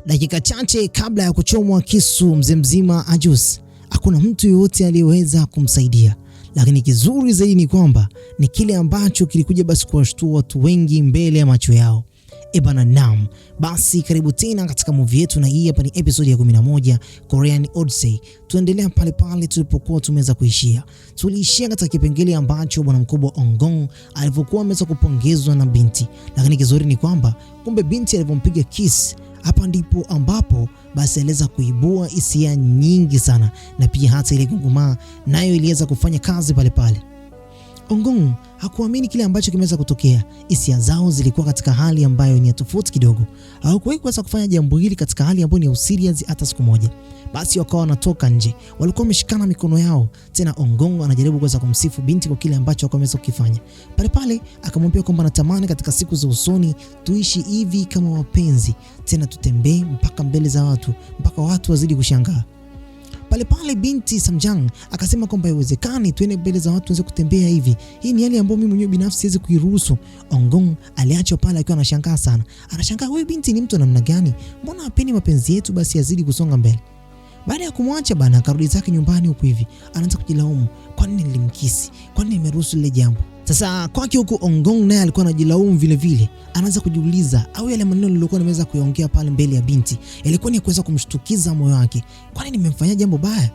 Dakika chache kabla ya kuchomwa kisu mzee mzima Ajus, hakuna mtu yoyote aliyeweza kumsaidia. Lakini kizuri zaidi ni kwamba ni kile ambacho kilikuja basi kuwashtua watu wengi mbele ya macho yao. Naam, basi karibu tena katika movie yetu, na hii hapa ni episode ya 11 Korean Odyssey. Tuendelea pale pale tulipokuwa tumeweza kuishia. Tuliishia katika kipengele ambacho bwana mkubwa Ongong alivyokuwa ameweza kupongezwa na binti. Lakini kizuri ni kwamba kumbe binti alivyompiga kiss, hapa ndipo ambapo basi aliweza kuibua hisia nyingi sana, na pia hata ile gungumaa nayo iliweza kufanya kazi pale pale. Ongong hakuamini kile ambacho kimeweza kutokea. Hisia zao zilikuwa katika hali ambayo ni tofauti kidogo. Hawakuwahi kuweza kufanya jambo hili katika hali ambayo ni serious hata siku moja. Basi wakawa wanatoka nje, walikuwa wameshikana mikono yao. Tena Ongong anajaribu kuweza kumsifu binti kwa kile ambacho wameweza kukifanya. Pale pale akamwambia kwamba natamani katika siku za usoni tuishi hivi kama wapenzi, tena tutembee mpaka mbele za watu, mpaka watu wazidi kushangaa. Pale pale binti Samjang akasema kwamba haiwezekani tuende mbele za watu tuweze kutembea hivi. Hii ni hali ambayo mimi mwenyewe binafsi siwezi kuiruhusu. Ongong aliachwa pale akiwa anashangaa sana. Anashangaa wewe binti ni mtu namna gani? Mbona hapendi mapenzi yetu basi yazidi kusonga mbele? Baada ya kumwacha bana akarudi zake nyumbani huko hivi. Anaanza kujilaumu, kwa nini nilimkisi? Kwa nini nimeruhusu lile jambo? Sasa kwake huko Ongong naye alikuwa anajilaumu vile vile. Anaanza kujiuliza au yale maneno nilikuwa nimeweza kuyaongea pale mbele ya binti yalikuwa ni kuweza kumshtukiza moyo wake. Kwa nini nimemfanyia jambo baya?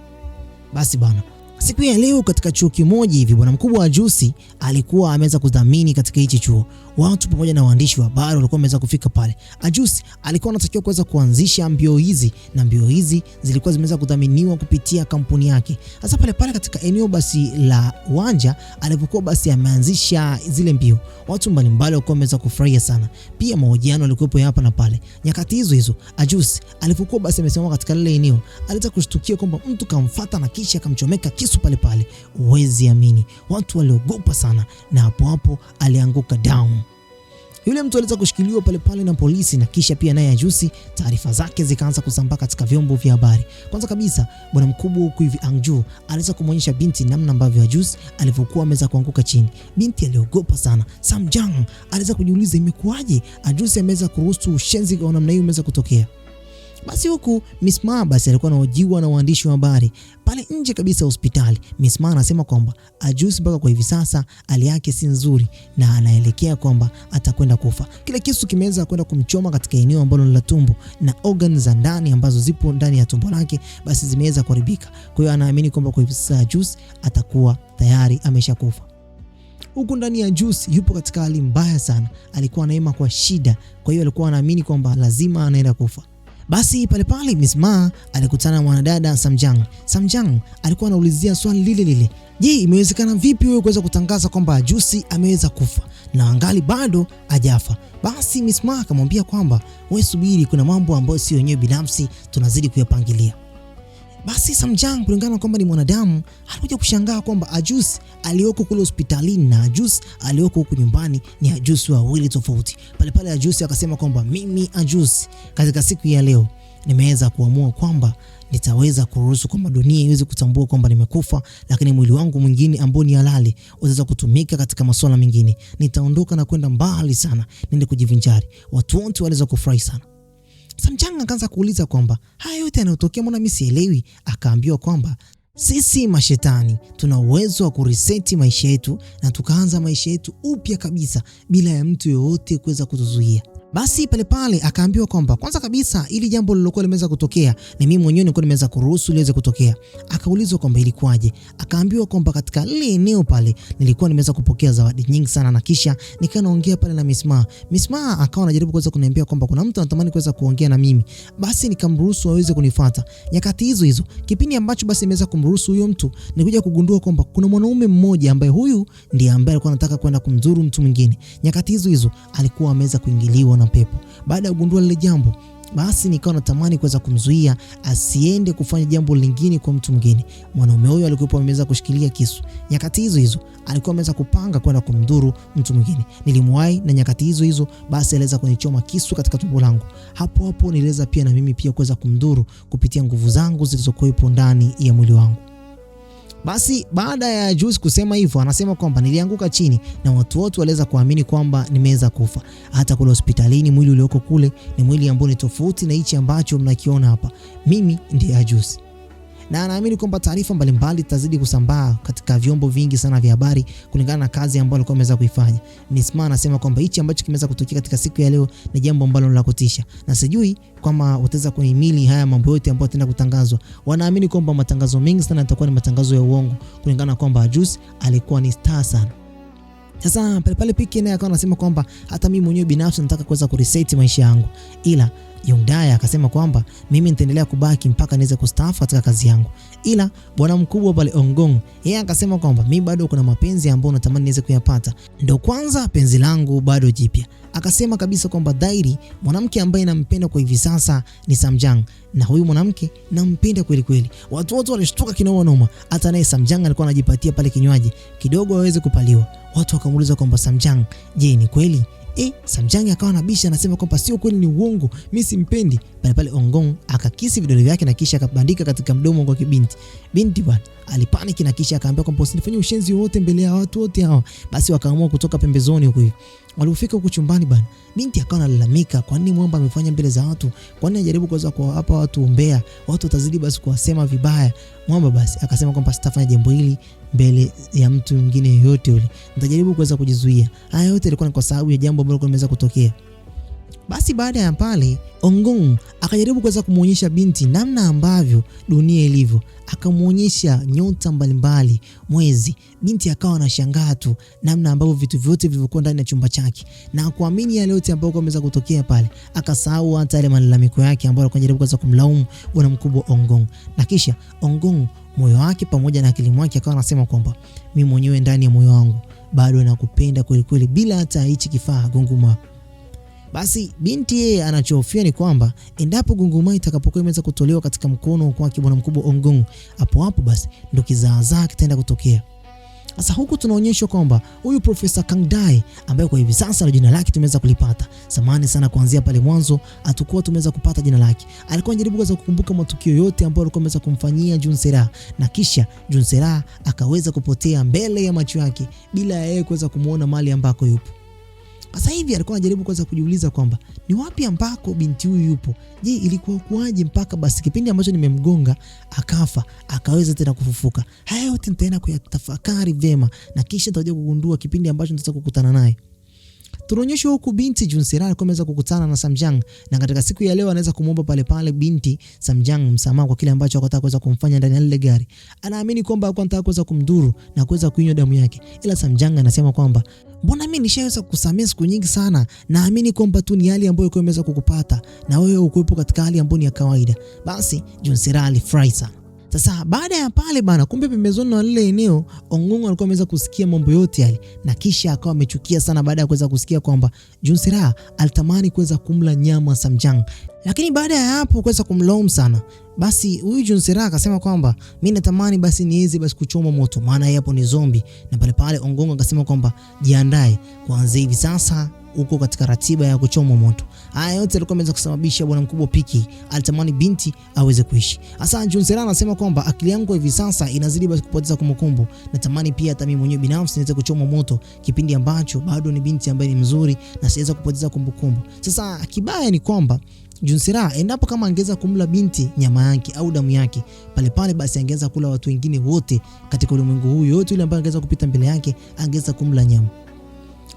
Basi bana, siku ya leo katika chuo kimoja hivi bwana mkubwa wa Jusi alikuwa ameweza kudhamini katika hichi chuo. Watu pamoja na waandishi wa habari walikuwa wameweza kufika pale. Ajus alikuwa anatakiwa kuweza kuanzisha mbio hizi, na mbio hizi zilikuwa zimeweza kudhaminiwa kupitia kampuni yake. Sasa pale pale katika eneo basi la uwanja alipokuwa basi ameanzisha zile mbio, watu mbalimbali walikuwa wameweza kufurahia sana. Pia mahojiano yalikuwepo hapa na pale. Nyakati hizo Ajus alipokuwa basi amesimama katika lile eneo, aliweza kushtukia kwamba mtu kamfuata na kisha akamchomeka kisu pale pale. Uwezi amini, watu waliogopa sana, na hapo hapo alianguka down. Yule mtu aliweza kushikiliwa pale pale na polisi, na kisha pia naye Ajusi taarifa zake zikaanza kusambaa katika vyombo vya habari. Kwanza kabisa bwana mkubwa huko hivi Angju aliweza kumuonyesha binti namna ambavyo Ajusi alivyokuwa ameweza kuanguka chini. Binti aliogopa sana. Samjang aliweza kujiuliza imekuwaje Ajusi ameweza kuruhusu ushenzi kwa namna hiyo umeweza kutokea. Basi huku Miss Ma basi alikuwa anahojiwa na waandishi wa habari pale nje kabisa hospitali. Miss Ma anasema kwamba Ajus mpaka kwa hivi sasa hali yake si nzuri na anaelekea kwamba atakwenda kufa. Kile kisu kimeweza kwenda kumchoma katika eneo ambalo ni la tumbo, na organs za ndani ambazo zipo ndani ya tumbo lake basi zimeweza kuharibika. Kwa hiyo anaamini kwamba kwa hivi sasa Ajus atakuwa tayari ameshakufa. Huko ndani ya Juice yupo katika hali mbaya sana, alikuwa anaema kwa shida, kwa hiyo alikuwa anaamini kwamba lazima anaenda kufa. Basi pale pale Miss Ma alikutana na mwanadada Samjang. Samjang alikuwa anaulizia swali lile lile. Je, imewezekana vipi wewe kuweza kutangaza kwamba Ajusi ameweza kufa na angali bado hajafa? Basi Miss Ma akamwambia kwamba wewe subiri, kuna mambo ambayo si wenyewe binafsi tunazidi kuyapangilia. Basi Samjang kulingana kwamba ni mwanadamu alikuja kushangaa kwamba Ajus aliyoko kule hospitalini na Ajus aliyoko huko nyumbani ni Ajus wawili tofauti. Pale pale Ajus akasema kwamba mimi Ajus katika siku ya leo nimeweza kuamua kwamba nitaweza kuruhusu kwamba dunia iweze kutambua kwamba nimekufa, lakini mwili wangu mwingine ambao ni halali utaweza kutumika katika masuala mengine. Nitaondoka na kwenda mbali sana, niende kujivinjari. Watu wote waliweza kufurahi sana. Samjang akaanza kuuliza kwamba haya yote yanayotokea mbona mimi sielewi? Akaambiwa kwamba sisi mashetani tuna uwezo wa kureset maisha yetu na tukaanza maisha yetu upya kabisa bila ya mtu yoyote kuweza kutuzuia. Basi pale pale akaambiwa kwamba kwanza kabisa ili jambo lilokuwa limeweza kutokea ni mimi mwenyewe nilikuwa nimeweza kuruhusu liweze kutokea. Akaulizwa kwamba ilikuwaje? Akaambiwa kwamba katika ile eneo pale nilikuwa nimeweza kupokea zawadi nyingi sana, na kisha nikaongea pale na Miss Ma. Miss Ma akawa anajaribu kuweza kuniambia kwamba kuna mtu anatamani kuweza kuongea na mimi. Basi nikamruhusu aweze kunifuata. Nyakati hizo kipindi ambacho basi nimeweza kumruhusu huyo mtu, nilikuja kugundua kwamba kuna mwanaume mmoja ambaye huyu ndiye ambaye alikuwa anataka kwenda kumdhuru mtu mwingine. Nyakati hizo alikuwa ameweza kuingiliwa na pepo. Baada ya kugundua lile jambo, basi nikawa natamani kuweza kumzuia asiende kufanya jambo lingine kwa mtu mwingine. Mwanaume huyo alikuwa ameweza kushikilia kisu. Nyakati hizo alikuwa ameweza kupanga kwenda kumdhuru mtu mwingine. Nilimwahi, na nyakati hizo basi aliweza kunichoma kisu katika tumbo langu. Hapo hapo niliweza pia na mimi pia kuweza kumdhuru kupitia nguvu zangu zilizokuwepo ndani ya mwili wangu. Basi baada ya Juice kusema hivyo, anasema kwamba nilianguka chini na watu wote waliweza kuamini kwamba nimeweza kufa. Hata kule hospitalini mwili ulioko kule ni mwili ambao ni tofauti na hichi ambacho mnakiona hapa. Mimi ndiye Juice. Na anaamini kwamba taarifa mbalimbali zitazidi kusambaa katika vyombo vingi sana vya habari kulingana na kazi ambayo alikuwa ameweza kuifanya. Nisma anasema kwamba hichi ambacho kimeweza kutokea katika siku ya leo ni jambo ambalo la kutisha. Na sijui kama wataweza kuhimili haya mambo yote ambayo tena kutangazwa. Wanaamini kwamba matangazo mengi sana yatakuwa ni matangazo ya uongo kulingana na kwamba Juice alikuwa ni star sana. Sasa pale Piki naye akawa anasema kwamba hata mimi mwenyewe binafsi nataka kuweza kureset maisha yangu. Ila Yongdae akasema kwamba mimi nitaendelea kubaki mpaka niweze kustaafu katika kazi yangu. Ila bwana mkubwa pale Ongong, yeye akasema kwamba mimi bado kuna mapenzi ambayo natamani niweze kuyapata. Ndio kwanza penzi langu bado jipya. Akasema kabisa kwamba Dairi mwanamke ambaye nampenda kwa hivi sasa ni Samjang, na huyu mwanamke nampenda kweli kweli. Watu wote walishtuka kinoma noma. Hata naye Samjang alikuwa anajipatia pale kinywaji kidogo aweze kupaliwa. Watu wakamuuliza kwamba Samjang, je, ni kweli? Samjang akawa anabisha, anasema kwamba sio kweli, ni uongo, mimi simpendi. Pale Ongong akakisi vidole vyake na kisha akabandika katika mdomo kwa kibinti. Binti bwana alipaniki na kisha akaambia kwamba usinifanye ushenzi wote mbele ya watu wote hao. Basi wakaamua kutoka pembezoni huko hivi. Walipofika huko chumbani bwana, binti akawa analalamika, kwa nini mwamba amefanya mbele za watu? Kwa nini ajaribu kuweza kuwapa watu umbea? Watu watazidi basi kuwasema vibaya. Mwamba basi akasema kwamba sitafanya jambo hili mbele ya mtu mwingine yoyote yule. Nitajaribu kuweza kujizuia. Haya yote ilikuwa ni kwa sababu ya jambo ambalo limeweza kutokea. Basi baada ya pale Ongong akajaribu kuweza kumuonyesha binti namna ambavyo dunia ilivyo. Akamuonyesha nyota mbalimbali, mwezi. Binti akawa anashangaa tu namna ambavyo vitu vyote vilivyokuwa ndani ya chumba chake na kuamini yale yote ambayo yameweza kutokea pale. Akasahau hata yale malalamiko yake ambayo alikuwa anajaribu kuweza kumlaumu bwana mkubwa Ongong. Na kisha Ongong moyo wake pamoja na akili yake akawa anasema kwamba mimi mwenyewe ndani ya moyo wangu bado nakupenda kweli kweli bila hata hichi kifaa Gunguma. Basi binti yeye anachofia ni kwamba endapo Gunguma itakapokuwa imeweza kutolewa katika mkono kwa bwana mkubwa Ongong, hapo basi ndo kizaazaa kitaenda kutokea. Sasa huku tunaonyeshwa kwamba huyu Profesa Kangdae ambaye kwa hivi sasa jina lake tumeweza kulipata. Samahani sana kuanzia pale mwanzo hatakuwa tumeweza kupata jina lake. Alikuwa anajaribu kuweza kukumbuka matukio yote ambayo alikuwa ameweza kumfanyia Junsera, na kisha Junsera akaweza kupotea mbele ya macho yake bila yeye kuweza kumuona mali ambako yupo. Sasa hivi alikuwa anajaribu kuweza kujiuliza kwamba ni wapi ambako binti huyu yupo. Je, ilikuwa kuaje mpaka basi kipindi ambacho nimemgonga akafa akaweza tena kufufuka? Haya yote nitaenda kuyatafakari vyema na kisha nitakuja kugundua kipindi ambacho nitaweza kukutana naye. Tunaonyeshwa huku binti Junsera alikuwa ameweza kukutana na Samjang, na katika siku ya leo anaweza kumuomba pale binti Samjang msamaha kwa kile ambacho akataka kuweza kumfanya ndani ya lile gari. Anaamini kwamba alikuwa anataka kuweza kumdhuru na kuweza kuinywa damu yake. Ila Samjang anasema kwamba mbona mimi nishaweza kukusamea siku nyingi sana, naamini kwamba tu ni hali ambayo ilikuwa imeweza kukupata na wewe ukuepo katika hali ambayo ni ya kawaida. Basi Junsera alifurahi sana. Sasa baada ya pale bana, kumbe pembezoni na lile eneo Ongong alikuwa ameweza kusikia mambo yote yale, na kisha akawa amechukia sana baada ya kuweza kusikia kwamba Junsera alitamani kuweza kumla nyama Samjang. Lakini baada ya hapo kuweza kumlaumu sana, basi huyu Junsera akasema kwamba mimi natamani basi niweze basi kuchoma moto, maana yeye hapo ni zombie. Na pale Ongong akasema kwamba jiandae, kuanzia hivi sasa uko katika ratiba ya kuchoma moto. Haya yote alikuwa ameweza kusababisha bwana mkubwa Piki alitamani binti aweze kuishi. Hasa Junsera anasema kwamba akili yangu hivi sasa inazidi basi kupoteza kumbukumbu. Natamani pia hata mimi mwenyewe binafsi niweze kuchoma moto kipindi ambacho bado ni binti ambaye ni mzuri na siweza kupoteza kumbukumbu. Sasa kibaya ni kwamba Junsera endapo kama angeza kumla binti nyama yake au damu yake, pale basi angeza kula watu wengine wote katika ulimwengu huu. Yote yule ambaye angeza kupita mbele yake angeza kumla nyama.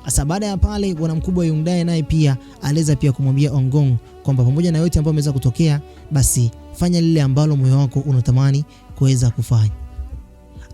Asa baada ya pale bwana mkubwa Yongdae naye pia aliweza pia kumwambia Ongong kwamba pamoja na yote ambayo yameweza kutokea, basi fanya lile ambalo moyo wako unatamani kuweza kufanya.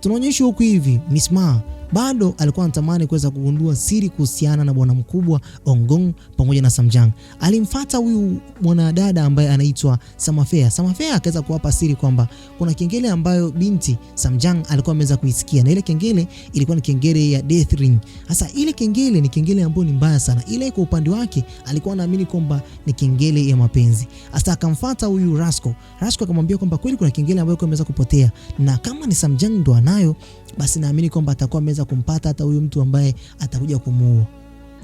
Tunaonyeshwa huku hivi Misma bado alikuwa anatamani kuweza kugundua siri kuhusiana na bwana mkubwa Ongong pamoja na Samjang. Alimfuata huyu mwanadada ambaye anaitwa Samafea. Samafea akaweza kuwapa siri kwamba kuna kengele ambayo binti Samjang alikuwa ameweza kuisikia, na ile kengele ilikuwa ni kengele ya Death Ring. Sasa ile kengele ni kengele ambayo ni mbaya sana. Ile kwa upande wake alikuwa anaamini kwamba ni kengele ya mapenzi. Sasa akamfuata huyu Rasko. Rasko akamwambia kwamba kweli kuna kengele ambayo imeweza kupotea, na kama ni Samjang ndo anayo, basi naamini kwamba atakuwa ameweza kumpata hata huyu mtu ambaye atakuja kumuua.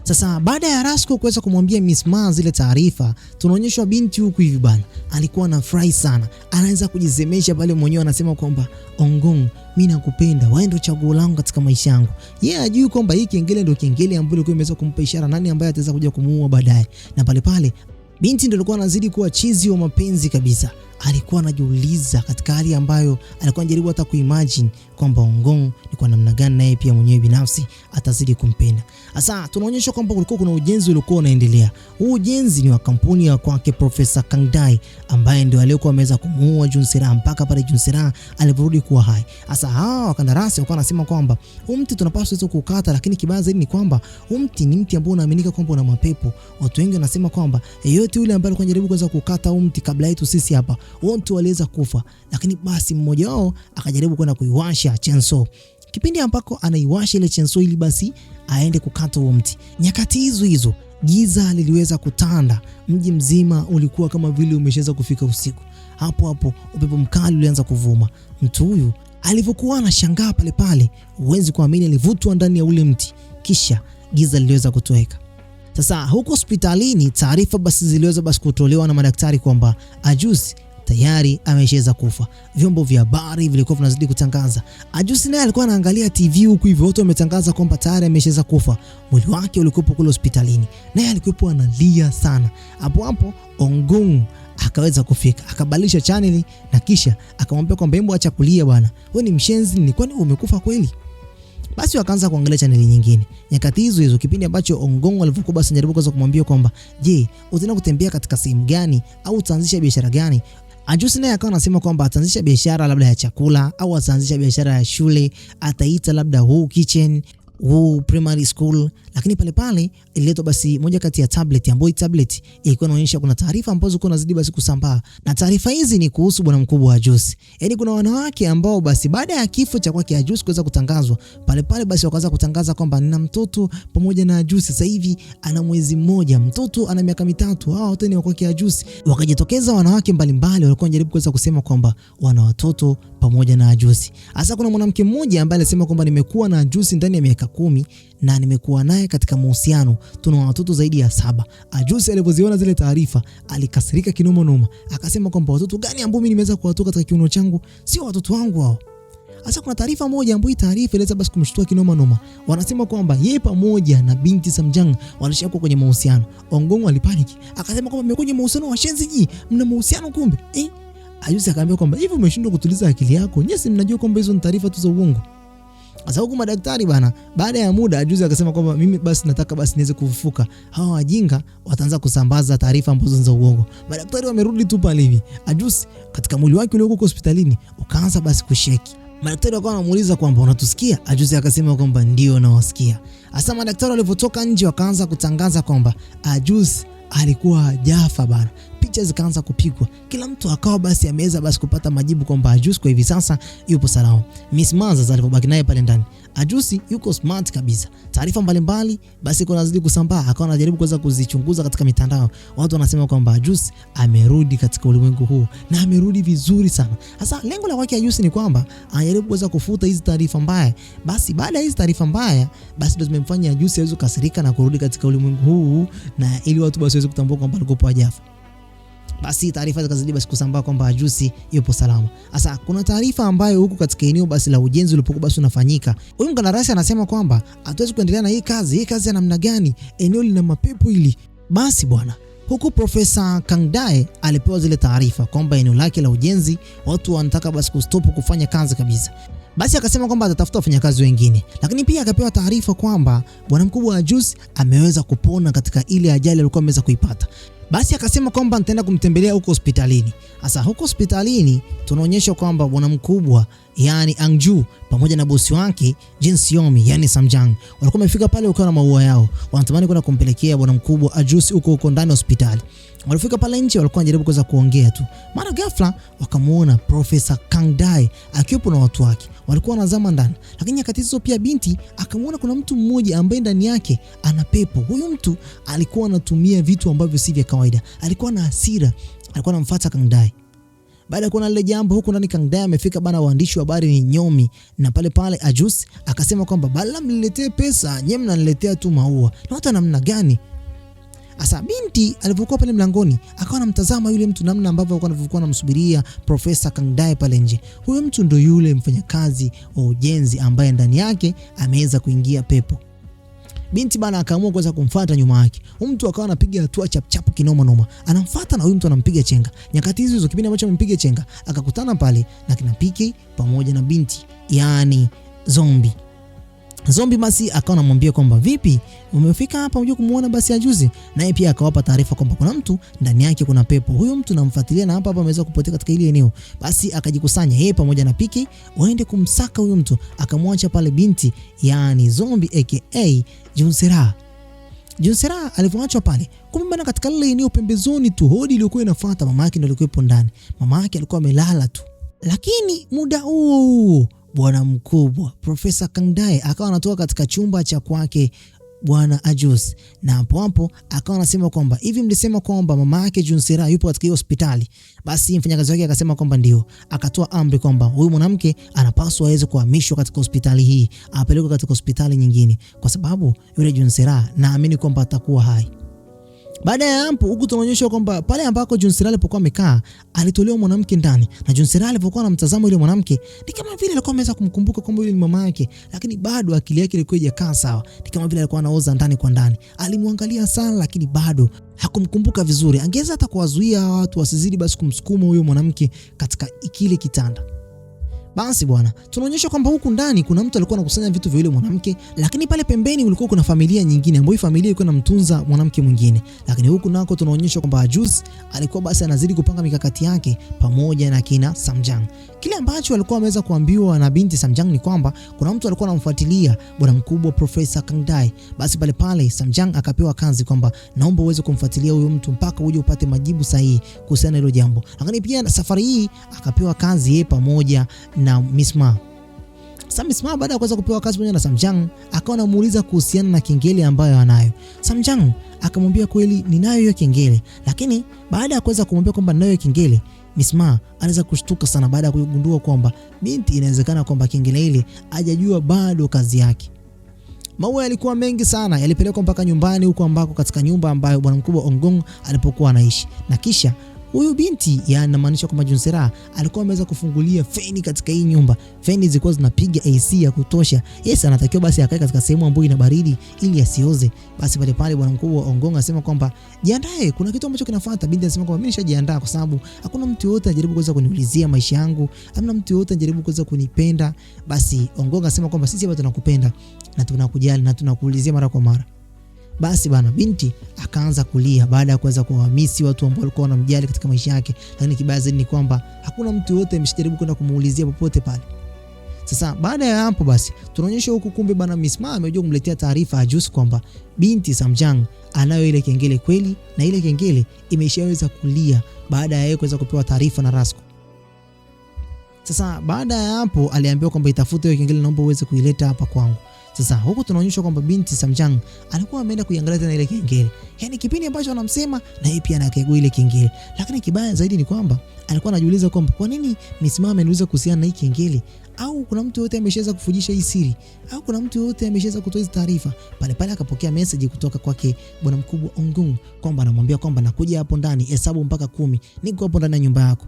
Sasa baada ya Rasco kuweza kumwambia Miss Ma zile taarifa, tunaonyeshwa binti huku hivi bana, alikuwa anafurahi sana, anaanza kujisemesha pale mwenyewe, anasema kwamba Ongong, mimi nakupenda, wewe ndio chaguo langu katika maisha yangu. Yeye ajui kwamba hii kengele ndio kengele ambayo ilikuwa imeweza kumpa ishara nani ambaye ataweza kuja kumuua baadaye. Na pale pale binti ndio alikuwa anazidi kuwa chizi wa mapenzi kabisa. Alikuwa anajiuliza katika hali ambayo alikuwa anajaribu hata kuimagine kwamba Ongong ni kwa namna gani naye pia mwenyewe binafsi atazidi kumpenda. Sasa tunaonyeshwa kwamba kulikuwa kuna ujenzi uliokuwa unaendelea. Huu ujenzi ni wa kampuni ya kwake Profesa Kang Dai ambaye ndio aliyekuwa ameweza kumuua Junsera mpaka pale Junsera aliporudi kuwa hai. Sasa hawa wakandarasi walikuwa wanasema kwamba huu mti tunapaswa kukata, lakini kibaya zaidi ni kwamba huu mti ni mti ambao unaaminika kwamba una mapepo. Watu wengi wanasema kwamba yeyote yule ambaye alikuwa anajaribu kuweza kukata huu mti kabla yetu sisi hapa wote waliweza kufa. Lakini basi mmoja wao akajaribu kwenda kuiwasha chainsaw. Kipindi ambako anaiwasha ile chainsaw ili basi aende kukata huo mti, nyakati hizo giza liliweza kutanda, mji mzima ulikuwa kama vile umeshaweza kufika usiku. Hapo upepo mkali ulianza kuvuma. Mtu huyu alivyokuwa anashangaa pale, huwezi kuamini, alivutwa ndani ya ule mti, kisha giza liliweza kutoweka. Sasa huko hospitalini taarifa basi ziliweza basi kutolewa na madaktari kwamba Ajusi tayari ameshaweza kufa. Vyombo vya habari vilikuwa vinazidi kutangaza. Ajusi naye alikuwa anaangalia TV huku hivyo wote wametangaza kwamba tayari ameshaweza kufa. Mwili wake ulikuwa kule hospitalini. Naye alikuwa analia sana. Hapo Ongong akaweza kufika, akabadilisha channel na kisha akamwambia kwamba hebu acha kulia bwana. Wewe ni mshenzi, ni kwani umekufa kweli? Basi wakaanza kuangalia channel nyingine. Nyakati hizo kipindi ambacho Ongong alivyokuwa basi anajaribu kuweza kumwambia kwamba je, utaenda kutembea katika sehemu gani au utaanzisha biashara gani? Ajusi naye akawa anasema kwamba ataanzisha biashara labda ya chakula au ataanzisha biashara ya shule, ataita labda Who Kitchen, Who Primary School. Lakini pale ililetwa basi moja kati ya tablet ambayo tablet ilikuwa inaonyesha kuna taarifa ambazo kuna zidi basi kusambaa, na taarifa hizi ni kuhusu bwana mkubwa wa Ajusi. Yaani kuna wanawake ambao basi baada ya kifo cha kwake Ajusi kuweza kutangazwa pale basi wakaanza kutangaza kwamba nina mtoto pamoja na Ajusi, sasa hivi ana mwezi mmoja, mtoto ana miaka 3, hao wote ni wa kwake Ajusi. Wakajitokeza wanawake mbalimbali walikuwa wanajaribu kuweza kusema kwamba wana watoto pamoja na Ajusi. Hasa kuna mwanamke mmoja ambaye alisema kwamba nimekuwa na Ajusi ndani ya miaka 10 na nimekuwa naye katika mahusiano, tuna watoto zaidi ya 7. Ajusi alipoziona zile taarifa alikasirika kinoma noma, akasema kwamba watoto gani ambao mimi nimeweza kuwatoa katika kiuno changu, sio watoto wangu hao. Hasa kuna taarifa moja ambayo taarifa ileza basi kumshtua kinoma noma. Wanasema kwamba yeye pamoja na binti Samjang walishakuwa kwenye mahusiano. Ongong alipaniki, akasema kwamba mmekuwa kwenye mahusiano wa shenzi, mna mahusiano kumbe. Ajusi akaambia kwamba hivi umeshindwa kutuliza akili yako? Nyesi mnajua kwamba hizo ni taarifa tu za uongo. Sasa huko madaktari bana, baada ya muda Ajusi akasema kwamba mimi basi nataka basi niweze kufufuka. Hawa wajinga wataanza kusambaza taarifa ambazo za uongo. Madaktari wamerudi tu pale hivi. Ajusi katika mwili wake uliokuwa hospitalini ukaanza basi kusheki. Madaktari wakawa wanamuuliza kwamba unatusikia? Ajusi akasema kwamba ndio nawasikia. Hasa madaktari walipotoka nje wakaanza kutangaza kwamba Ajusi alikuwa hajafa bana. Picha zikaanza kupigwa. Kila mtu akawa basi ameweza basi kupata majibu kwamba Ajusi kwa hivi sasa yupo salama. Miss Maza alipobaki naye pale ndani, Ajusi yuko smart kabisa. Taarifa mbalimbali basi kuna zidi kusambaa, akawa anajaribu kuweza kuzichunguza katika mitandao. Watu wanasema kwamba Ajusi amerudi katika ulimwengu huu na amerudi vizuri sana. Sasa lengo la kwake Ajusi ni kwamba anajaribu kuweza kufuta hizi taarifa mbaya. Basi baada ya hizi taarifa mbaya basi ndio zimemfanya Ajusi aweze kukasirika na kurudi katika ulimwengu huu, na ili watu basi waweze kutambua kwamba alikuwa hajafa. Basi taarifa zikazidi basi kusambaa kwamba Ajusi yupo salama. Sasa kuna taarifa ambayo huko katika eneo basi la ujenzi ulipokuwa basi unafanyika. Huyu mkandarasi anasema kwamba hatuwezi kuendelea na hii kazi ya namna gani? Eneo lina mapepo hili. Basi bwana, huku Profesa Kang Dai alipewa zile taarifa kwamba eneo lake la ujenzi watu wanataka basi kustop kufanya kazi kabisa. Basi akasema kwamba atatafuta wafanyakazi wengine, lakini pia akapewa taarifa kwamba bwana mkubwa wa Ajusi ameweza kupona katika ile ajali alikuwa ameweza kuipata. Basi akasema kwamba nitaenda kumtembelea huko hospitalini. Sasa huko hospitalini tunaonyesha kwamba bwana mkubwa yani Angju pamoja na bosi wake Jin Siomi yani Samjang walikuwa wamefika pale ukiwa na maua yao. Wanatamani kwenda kumpelekea bwana mkubwa Ajusi huko ndani hospitali. Walifika pale nje walikuwa wanajaribu kuweza kuongea tu. Mara ghafla wakamuona Profesa Kang Dai akiwepo na watu wake. Walikuwa wanazama ndani. Lakini nyakati hizo pia binti akamuona kuna mtu mmoja ambaye ndani yake ana pepo. Huyu mtu alikuwa anatumia vitu ambavyo si vya kawaida. Alikuwa na hasira. Alikuwa anamfuata Kang Dai. Baada ya kuona lile jambo huku ndani Kang Dae amefika bana, waandishi wa habari ni nyomi, na pale Ajus akasema kwamba bala mniletee pesa, nyinyi mnaniletea tu maua. Na hata namna gani? Asa binti alipokuwa pale mlangoni akawa anamtazama yule mtu namna ambavyo alikuwa anamsubiria Profesa Kang Dae pale nje. Huyo mtu ndo yule mfanyakazi wa ujenzi ambaye ndani yake ameweza kuingia pepo. Binti bana akaamua kuweza kumfuata nyuma yake. Huyo mtu akawa anapiga hatua chapchapu kinoma noma. Anamfuata na huyo mtu anampiga chenga. Nyakati hizo kipindi ambacho amempiga chenga, akakutana pale na kina Piki pamoja na binti, yani Zombie basi akawa anamwambia kwamba vipi umefika hapa unje kumuona basi Ajuzi, naye pia akawapa taarifa kwamba kuna mtu ndani yake kuna pepo. Huyo mtu namfuatilia na hapa ameweza kupotea katika ile eneo. Basi akajikusanya yeye pamoja na Piki waende kumsaka huyo mtu, akamwacha pale binti, yani Zombie aka Junsera alivyoachwa pale. Kumbe bana katika ile eneo pembezoni tu hodi iliyokuwa inafuata mama yake ndio alikuwa ndani. Mama yake alikuwa amelala tu. Lakini muda huo bwana mkubwa Profesa Kang Dae akawa anatoka katika chumba cha kwake bwana Ajus, na hapo akawa anasema kwamba hivi mlisema kwamba mama yake Junsera yupo katika hospitali. Basi mfanyakazi wake akasema kwamba ndio. Akatoa amri kwamba huyu mwanamke anapaswa aweze kuhamishwa katika hospitali hii, apelekwe katika hospitali nyingine, kwa sababu yule Junsera naamini kwamba atakuwa hai. Baada ya hapo huku tunaonyeshwa kwamba pale ambako Junsera alipokuwa amekaa alitolewa mwanamke ndani, na Junsera alipokuwa anamtazama yule mwanamke ni kama vile alikuwa ameweza kumkumbuka kwamba yule ni mama yake, lakini bado akili yake ilikuwa haijakaa sawa. Ni kama vile alikuwa anaoza ndani kwa ndani. Alimwangalia sana lakini bado hakumkumbuka vizuri. Angeweza hata kuwazuia watu wasizidi basi kumsukuma huyo mwanamke katika kile kitanda. Basi bwana, tunaonyesha kwamba huku ndani kuna mtu alikuwa anakusanya vitu vya yule mwanamke, lakini pale pembeni ulikuwa kuna familia nyingine ambayo familia ilikuwa inamtunza mwanamke mwingine. Lakini huku nako tunaonyesha kwamba Ajus alikuwa basi anazidi kupanga mikakati yake pamoja na kina Samjang. Kile ambacho alikuwa ameweza kuambiwa na binti Samjang ni kwamba kuna mtu alikuwa anamfuatilia bwana mkubwa Profesa Kang Dae. Basi pale Samjang akapewa kazi kwamba naomba uweze kumfuatilia huyo mtu mpaka uje upate majibu sahihi kuhusiana na hilo jambo. Lakini pia safari hii akapewa kazi yeye pamoja na Miss Ma. Sasa Miss Ma baada ya kuweza kupewa kazi pamoja na Samjang akawa anamuuliza kuhusiana na kengele ambayo anayo. Samjang akamwambia kweli ninayo hiyo kengele, lakini baada ya kuweza kumwambia kwamba ninayo kengele, Miss Ma anaweza kushtuka sana baada ya kugundua kwamba binti inawezekana kwamba kengele ile hajajua bado kazi yake. Maua yalikuwa mengi sana, yalipelekwa mpaka nyumbani huko ambako katika nyumba ambayo bwana mkubwa Ongong alipokuwa anaishi. Na kisha huyu binti yanamaanisha kwamba Junsera alikuwa ameweza kufungulia feni katika hii nyumba. Feni zilikuwa zinapiga AC ya kutosha. Yes, anatakiwa basi akae katika sehemu ambayo ina baridi ili asioze. Basi pale bwana mkubwa Ongong anasema kwamba jiandae, kuna kitu ambacho kinafuata. Binti anasema kwamba mimi nishajiandaa kwa sababu hakuna mtu yote anajaribu kuweza kuniulizia maisha yangu, hamna mtu yote anajaribu kuweza kunipenda. Basi Ongong anasema kwamba sisi hapa tunakupenda na tunakujali na tunakuulizia mara kwa mara. Basi bana binti akaanza kulia baada ya kuweza kuhamisi watu ambao walikuwa wanamjali katika maisha yake, lakini kibaya zaidi ni kwamba hakuna mtu yote ameshajaribu kwenda kumuulizia popote pale. Sasa baada ya hapo basi tunaonyesha huku kumbe bana Miss Ma amejua kumletea taarifa Ajus kwamba binti Samjang anayo ile kengele kweli, na ile kengele imeshaweza kulia baada ya yeye kuweza kupewa taarifa na Rasko. Sasa baada ya hapo aliambiwa kwamba itafute hiyo kengele, naomba uweze kuileta hapa kwangu. Sasa huko tunaonyeshwa kwamba binti Samjang alikuwa ameenda kuiangalia tena ile kengele. Yaani kipindi ambacho anamsema na yeye pia anakagua ile kengele. Lakini kibaya zaidi ni kwamba alikuwa anajiuliza kwamba kwa nini Miss Ma ameniuliza kuhusiana na hii kengele? Au kuna mtu yote ameshaweza kufujisha hii siri? Au kuna mtu yote ameshaweza kutoa hizo taarifa? Pale akapokea message kutoka kwake bwana mkubwa Ongong kwamba anamwambia kwamba nakuja hapo ndani, hesabu mpaka 10. Niko hapo ndani ya nyumba yako.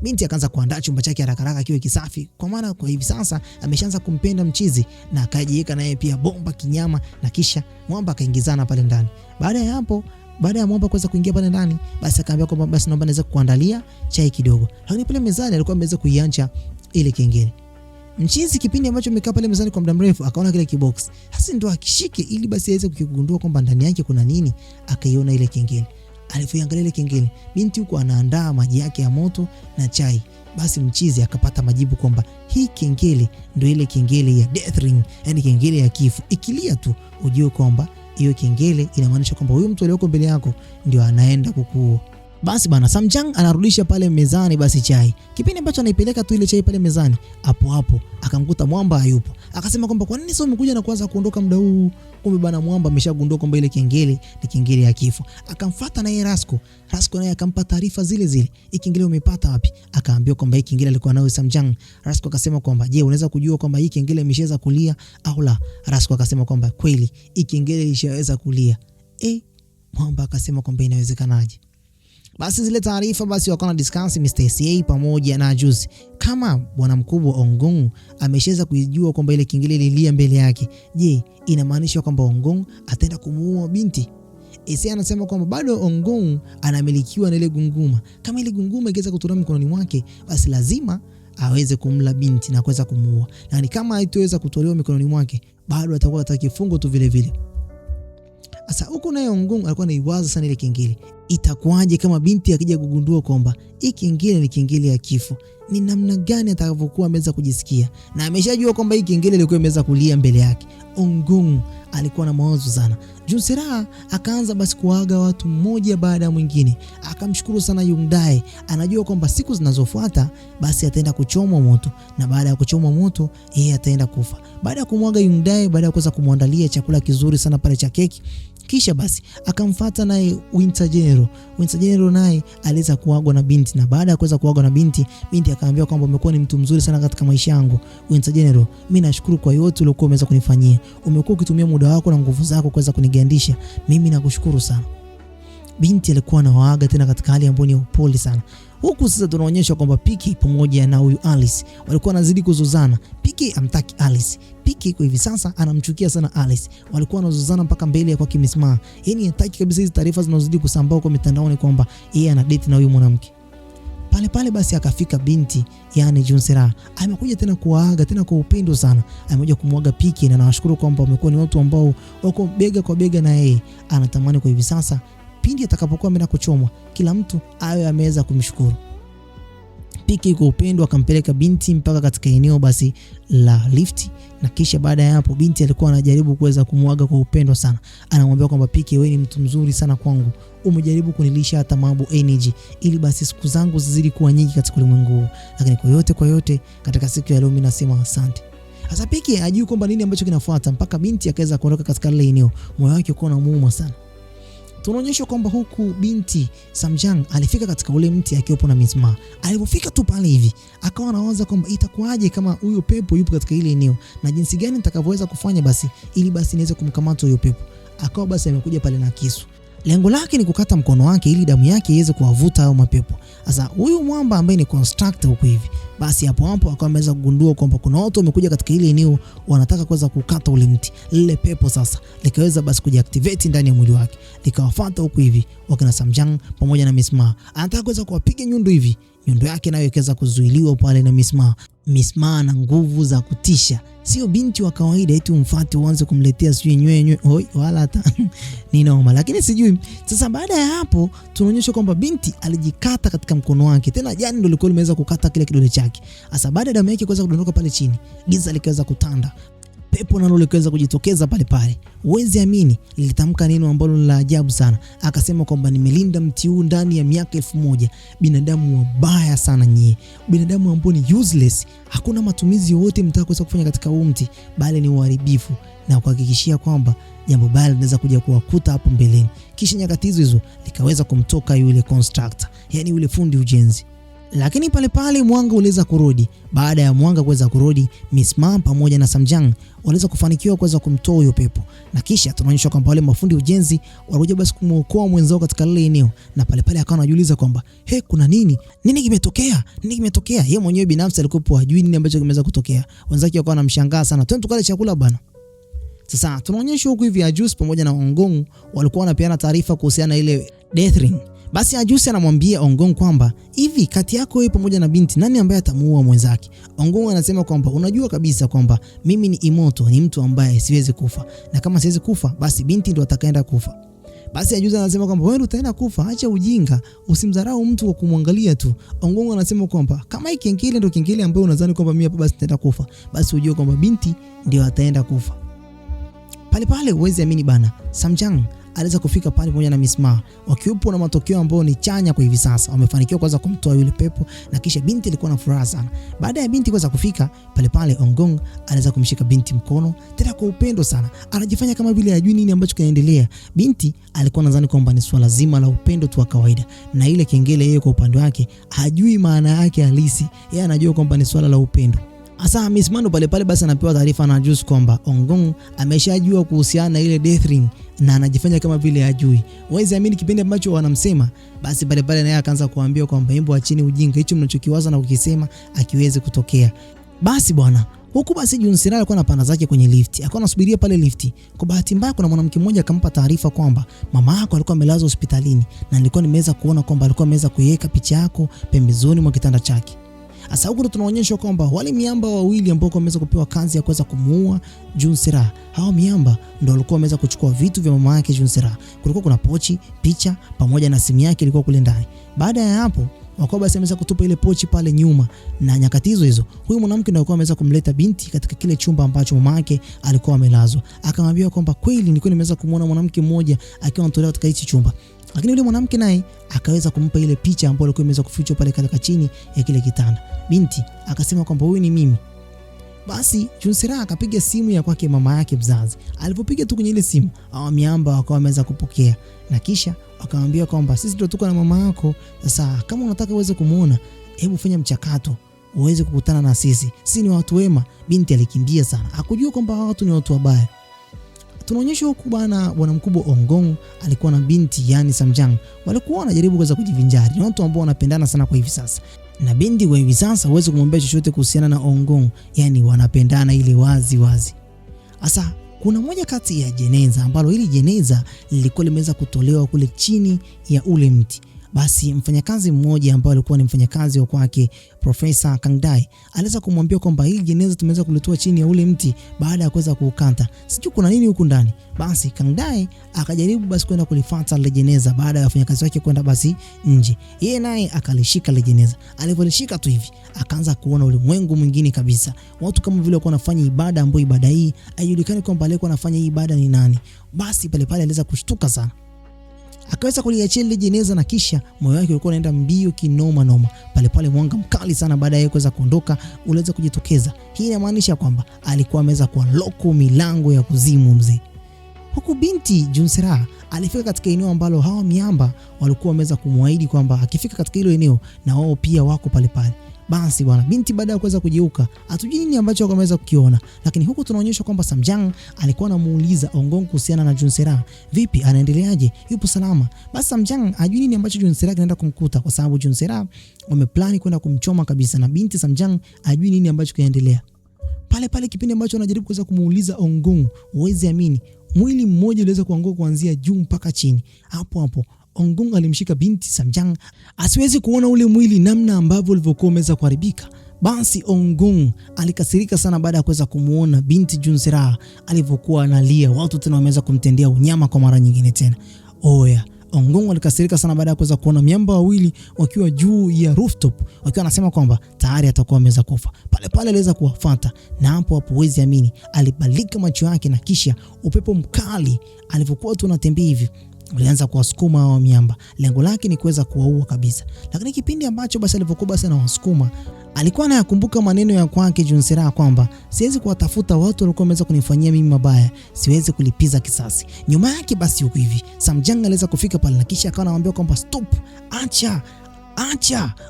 Binti akaanza kuandaa chumba chake haraka kiwe kisafi, kwa maana kwa hivi sasa ameshaanza kumpenda mchizi, na akajiweka naye pia bomba kinyama, na kisha mwamba akaingizana pale ndani. Baada ya hapo, baada ya mwamba kuweza kuingia pale ndani, basi akaambia kwamba basi naomba naweza kuandalia chai kidogo. Lakini pale mezani alikuwa ameweza kuiacha ile kengele. Mchizi kipindi ambacho amekaa pale mezani kwa muda mrefu akaona kile kibox. Hasa ndo akishike ili basi aweze kukigundua kwamba ndani yake kuna nini, akaiona ile kengele. Alipoangalia ile kengele, binti huko anaandaa maji yake ya moto na chai. Basi mchizi akapata majibu kwamba hii kengele ndio ile kengele ya death ring, yani kengele ya kifo. Ikilia tu ujue kwamba hiyo kengele inamaanisha kwamba huyo mtu aliyoko mbele yako ndio anaenda kukuua. Basi bana, Samjang anarudisha pale mezani basi chai. Kipindi ambacho anaipeleka tu ile chai pale mezani, hapo akamkuta Mwamba hayupo. Akasema kwamba kwa nini sasa umekuja na kuanza kuondoka muda huu? Kumbe bana Mwamba ameshagundua kwamba ile kengele ni kengele ya kifo. Akamfuata naye Rasco. Rasco naye akampa taarifa zile zile. Hii kengele umepata wapi? Akaambiwa kwamba hii kengele alikuwa nayo Samjang. Rasco akasema kwamba je, unaweza kujua kwamba hii kengele imeshaweza kulia au la? Rasco akasema kwamba kweli hii kengele ishaweza kulia. Mwamba akasema kwamba inawezekanaje? Basi zile taarifa basi wakawa na discuss Mr. CA pamoja na Juice. Kama bwana mkubwa Ongong ameshaweza kujua kwamba ile kengele ililia mbele yake, je, inamaanisha kwamba Ongong ataenda kumuua binti? CA anasema kwamba bado Ongong anamilikiwa na ile gunguma. Kama ile gunguma ingeweza kutolewa mikononi mwake, basi lazima aweze kumla binti na kuweza kumuua. Na ni kama haitoweza kutolewa mikononi mwake, bado atakuwa atakifungo tu vile vile. Sasa huko naye Ongong alikuwa anaiwaza sana ile kengele. Itakuwaje kama binti akija kugundua kwamba hii kengele ni kengele ya kifo? Ni namna gani atakavyokuwa ameweza kujisikia? Na ameshajua kwamba hii kengele ilikuwa imeweza kulia mbele yake. Ongong alikuwa na mawazo sana. Junsera akaanza basi kuaga watu mmoja baada ya mwingine. Akamshukuru sana Yungdae. Anajua kwamba siku zinazofuata basi ataenda kuchomwa moto, na baada ya kuchomwa moto yeye ataenda kufa. Baada ya kumwaga Yungdae, baada ya kuweza kumwandalia chakula kizuri sana pale cha keki, kisha basi akamfuata naye Winter General. Winter General naye aliweza kuagwa na binti, na baada ya kuweza kuagwa na binti akaambia kwamba umekuwa ni mtu mzuri sana katika maisha yangu Winter General. Mimi nashukuru kwa yote uliokuwa umeweza kunifanyia. Umekuwa ukitumia muda wako na nguvu zako kuweza kunigandisha. Mimi nakushukuru sana. Binti alikuwa anawaaga tena katika hali ambayo ni upole sana. Huku sasa tunaonyesha kwamba Piki pamoja na huyu Alice walikuwa wanazidi kuzozana. Piki amtaki Alice. Piki kwa hivi sasa anamchukia sana Alice. Walikuwa wanazozana mpaka mbele ya kwa Kimisma. Yaani hataki kabisa hizo taarifa zinazozidi kusambaa kwa mitandaoni kwamba yeye ana date na huyu mwanamke. Pale basi akafika binti, yani Junsera. Amekuja tena kuwaaga tena kwa upendo sana. Amekuja kumwaga Piki na anawashukuru kwamba wamekuwa ni watu ambao wako bega kwa bega na yeye. Anatamani kwa hivi sasa pindi atakapokuwa ameenda kuchomwa, kila mtu awe ameweza kumshukuru. Piki kwa upendo akampeleka binti mpaka katika eneo basi la lifti, na kisha baada ya hapo binti alikuwa anajaribu kuweza kumwaga kwa upendo sana. Anamwambia kwamba Piki, wewe ni mtu mzuri sana kwangu. Umejaribu kunilisha hata mambo energy ili basi siku zangu zizidi kuwa nyingi katika ulimwengu. Lakini kwa yote katika siku ya leo mimi nasema asante. Sasa Piki hajui kwamba nini ambacho kinafuata mpaka binti akaweza kuondoka katika ile eneo. Moyo wake uko na muuma sana. Tunaonyesha kwamba huku binti Samjang alifika katika ule mti akiwepo na Misma. Alipofika tu pale hivi, akawa anawaza kwamba itakuwaje kama huyo pepo yupo katika ile eneo na jinsi gani nitakavyoweza kufanya basi ili basi niweze kumkamata huyo pepo. Akawa basi amekuja pale na kisu. Lengo lake ni kukata mkono wake ili damu yake iweze kuwavuta hao mapepo. Sasa huyu mwamba ambaye ni constructor huko hivi, basi hapo akawa ameweza kugundua kwamba kuna watu wamekuja katika ile eneo wanataka kuweza kukata ule mti. Lile pepo sasa likaweza basi kujiactivate ndani ya mwili wake. Likawafuata huko hivi wakina Samjang pamoja na Misma. Anataka kuweza kuwapiga nyundo hivi. Nyundo yake nayo ikaweza kuzuiliwa pale na Misma. Misma na nguvu za kutisha. Sio binti wa kawaida eti umfuate uanze kumletea sijui nywe wala hata ni noma, lakini sijui. Sasa baada ya hapo tunaonyesha kwamba binti alijikata katika mkono wake. Tena jani ndio lilikuwa limeweza kukata kile kidole chake. Sasa baada ya damu yake kuweza kudondoka pale chini, giza likaweza kutanda. Pepo nalo likaweza kujitokeza pale. Uwezi amini lilitamka neno ambalo la ajabu sana. Akasema kwamba nimelinda mti huu ndani ya miaka 1000. Binadamu wabaya sana nyie. Binadamu ambao ni useless. Hakuna matumizi yoyote mtaka kuweza kufanya katika huu mti, bali ni uharibifu, na kuhakikishia kwamba jambo baya linaweza kuja kuwakuta hapo mbeleni. Kisha nyakati hizo likaweza kumtoka yule constructor, yani yule fundi ujenzi. Lakini pale mwanga uliweza kurudi. Baada ya mwanga kuweza kurudi, Misma pamoja na Samjang waliweza kufanikiwa kuweza kumtoa huyo pepo. Na kisha tunaonyeshwa kwamba wale mafundi ujenzi walikuja basi kumuokoa mwenzao katika lile eneo. Na pale akawa anajiuliza kwamba kuna nini? Nini kimetokea? Yeye mwenyewe binafsi alikuwa hajui nini ambacho kimeweza kutokea. Wenzake wakawa wanamshangaa sana. Twende tukale chakula bana. Sasa tunaonyeshwa huku hivi Juice pamoja na Ongong walikuwa wanapeana taarifa kuhusiana na ile death ring. Basi Juice anamwambia Ongong kwamba hivi kati yako wewe pamoja na binti nani ambaye atamuua mwenzake? Ongong anasema kwamba unajua kabisa kwamba mimi ni immortal, ni mtu ambaye siwezi kufa. Na kama siwezi kufa basi binti ndo atakaenda kufa. Basi Juice anasema kwamba wewe utaenda kufa, acha ujinga, usimdharau mtu kwa kumwangalia tu. Ongong anasema kwamba kama hiki kingine ndo kingine ambaye unadhani kwamba mimi hapa basi nitaenda kufa, basi ujue kwamba binti ndio ataenda kufa. Pale uwezi amini bana, Samjang aliweza kufika pale pamoja na Miss Ma, wakiupo na matokeo ambayo ni chanya kwa hivi sasa. Wamefanikiwa kuweza kumtoa yule pepo, na kisha binti alikuwa na furaha sana. Baada ya binti kuweza kufika pale Ongong aliweza kumshika binti mkono tena kwa upendo sana, anajifanya kama vile hajui nini ambacho kinaendelea. Binti alikuwa nadhani kwamba ni swala zima la upendo tu wa kawaida, na ile kengele yeye kwa upande wake hajui maana yake halisi. Yeye anajua kwamba ni swala la upendo. Asa Miss Mando pale basi anapewa taarifa na Juice kwamba Ongong ameshajua kuhusiana na ile death ring, na anajifanya kama vile hajui. Waweza amini kipindi ambacho wanamsema, basi pale naye akaanza kuambia kwamba hebu acheni ujinga, hicho mnachokiwaza na ukisema akiweze kutokea. Basi bwana, huku basi Junsera alikuwa anapanda zake kwenye lifti. Alikuwa anasubiria pale lifti. Kwa bahati mbaya kuna mwanamke mmoja akampa taarifa kwamba mama yako alikuwa amelazwa hospitalini, na nilikuwa nimeweza kuona kwamba alikuwa ameweza kuiweka picha yako pembezoni mwa kitanda chake. Sasa huko tunaonyeshwa kwamba wale miamba wawili ambao wameweza kupewa kazi ya kuweza kumuua Junsera, hao miamba ndio walikuwa wameweza kuchukua vitu vya mama yake Junsera. Kulikuwa kuna pochi, picha pamoja na simu yake ilikuwa kule ndani. Baada ya hapo wakawa basi ameweza kutupa ile pochi pale nyuma, na nyakati hizo huyu mwanamke ndio alikuwa ameweza kumleta binti katika kile chumba ambacho mama yake alikuwa amelazwa. Akamwambia kwamba kweli nilikuwa nimeweza kumuona mwanamke mmoja akiwa anatolewa katika hichi chumba. Lakini yule mwanamke naye akaweza kumpa ile picha ambayo ilikuwa imeweza kufichwa pale katika chini ya kile kitanda. Binti akasema kwamba huyu ni mimi. Basi Junsera akapiga simu ya kwake mama yake mzazi. Alipopiga tu kwenye ile simu, hao miamba wakawa wameweza kupokea, na kisha akamwambia kwamba sisi ndio tuko na mama yako. Sasa kama unataka uweze kumuona, hebu fanya mchakato uweze kukutana na sisi. Sisi ni watu wema. Binti alikimbia sana. Hakujua kwamba hao watu ni watu wabaya. Tunaonyeshwa huku bwana mkubwa Ongong alikuwa na binti yani Samjang. Walikuwa wanajaribu kuweza kujivinjari. Ni watu ambao wanapendana sana kwa hivi sasa. Na binti kwa hivi sasa huwezi kumwambia chochote kuhusiana na Ongong, yani wanapendana ile wazi wazi. Sasa kuna moja kati ya jeneza ambalo hili jeneza lilikuwa limeweza kutolewa kule chini ya ule mti. Basi mfanyakazi mmoja ambaye alikuwa ni mfanyakazi wa kwake Profesa Kangdai aliweza kumwambia kwamba hili jeneza tumeweza kulitoa chini ya ule mti baada ya kuweza kuukata. Sijui kuna nini huku ndani. Basi Kangdai akajaribu basi kwenda kulifuata ile jeneza baada ya wafanyakazi wake kwenda basi nje. Yeye naye akalishika ile jeneza. Alipolishika tu hivi akaanza kuona ulimwengu mwingine kabisa. Watu kama vile walikuwa wanafanya ibada ambayo ibada hii haijulikani kwamba alikuwa anafanya hii ibada ni nani. Basi pale aliweza kushtuka sana. Akaweza kuliachia ile jeneza, na kisha moyo wake ulikuwa unaenda mbio kinoma noma. Pale mwanga mkali sana baada ya kuweza kuondoka uliweza kujitokeza. Hii inamaanisha kwamba alikuwa ameweza kuunlock milango ya kuzimu mzee. Huku binti Junsera alifika katika eneo ambalo hawa miamba walikuwa wameweza kumwaahidi kwamba akifika katika hilo eneo na wao pia wako pale. Basi bwana, binti baada ya kuweza kugeuka, hatujui nini ambacho ameweza kukiona, lakini huku tunaonyeshwa kwamba Samjang alikuwa anamuuliza Ongong kuhusiana na Junsera. Vipi, anaendeleaje? Yupo salama? Basi Samjang hajui nini ambacho Junsera kinaenda kumkuta, kwa sababu Junsera wameplani kwenda kumchoma kabisa, na binti Samjang hajui nini ambacho kinaendelea. Pale kipindi ambacho anajaribu kuweza kumuuliza Ongong, uwezi amini, mwili mmoja uliweza kuanguka kuanzia juu mpaka chini. Hapo Ongong alimshika binti Samjang asiwezi kuona ule mwili namna ambavyo ulivyokuwa umeweza kuharibika. Basi Ongong alikasirika sana baada ya kuweza kumuona binti Junsera alivyokuwa analia. Watu tena wameweza kumtendea unyama kwa mara nyingine tena. Oya, Ongong alikasirika sana baada ya kuweza kuona miamba wawili wakiwa juu ya rooftop, wakiwa wanasema kwamba tayari atakuwa ameweza kufa. Pale aliweza kuwafuata, na hapo huwezi amini, alibalika macho yake, na kisha upepo mkali alivyokuwa tu anatembea hivi ulianza kuwasukuma hao miamba. Lengo lake ni kuweza kuwaua kabisa. Lakini kipindi ambacho basi alivyokuwa basi anawasukuma, alikuwa anayakumbuka maneno ya kwake Junsera kwamba siwezi kuwatafuta watu walikuwa wameweza kunifanyia mimi mabaya, siwezi kulipiza kisasi. Nyuma yake basi huko hivi Samjang aliweza kufika pale, na kisha akawa anamwambia kwamba stop, acha.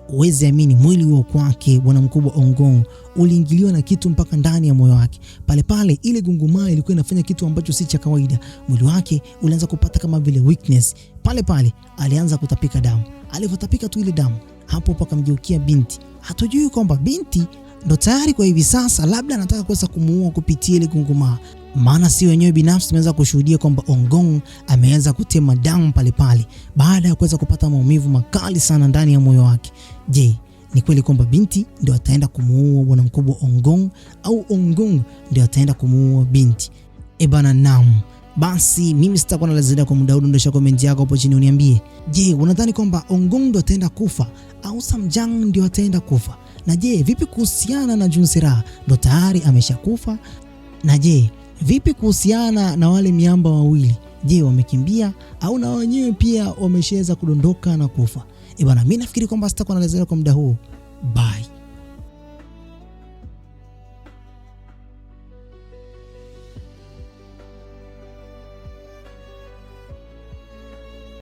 Uwezi amini, mwili huo kwake bwana mkubwa Ongong uliingiliwa na kitu mpaka ndani ya moyo wake. Pale ile gungumaa ilikuwa inafanya kitu ambacho si cha kawaida. Mwili wake ulianza kupata kama vile weakness. Pale alianza kutapika damu. Alivyotapika tu ile damu, hapo pakamgeukia binti. Hatujui kwamba binti ndo tayari kwa hivi sasa labda anataka kuweza kumuua kupitia ile gungumaa. Maana si wenyewe binafsi tumeweza kushuhudia kwamba Ongong ameanza kutema damu pale baada ya kuweza kupata maumivu makali sana ndani ya moyo wake. Je, ni kweli kwamba binti ndio ataenda kumuua bwana mkubwa Ongong, au Ongong ndio ataenda kumuua binti? Bana, naam. Basi mimi sitakuwa na la ziada kwa muda huu. Ndosha comment yako hapo chini uniambie, je, unadhani kwamba Ongong ndio ataenda kufa au Samjang ndio ataenda kufa? Na je, vipi kuhusiana na Junsera, ndo tayari ameshakufa? Na je, vipi kuhusiana na wale miamba wawili? Je, wamekimbia au na wenyewe pia wameshaweza kudondoka na kufa? Bwana, mimi nafikiri kwamba sitakuwa naelezea kwa muda huu. Bye.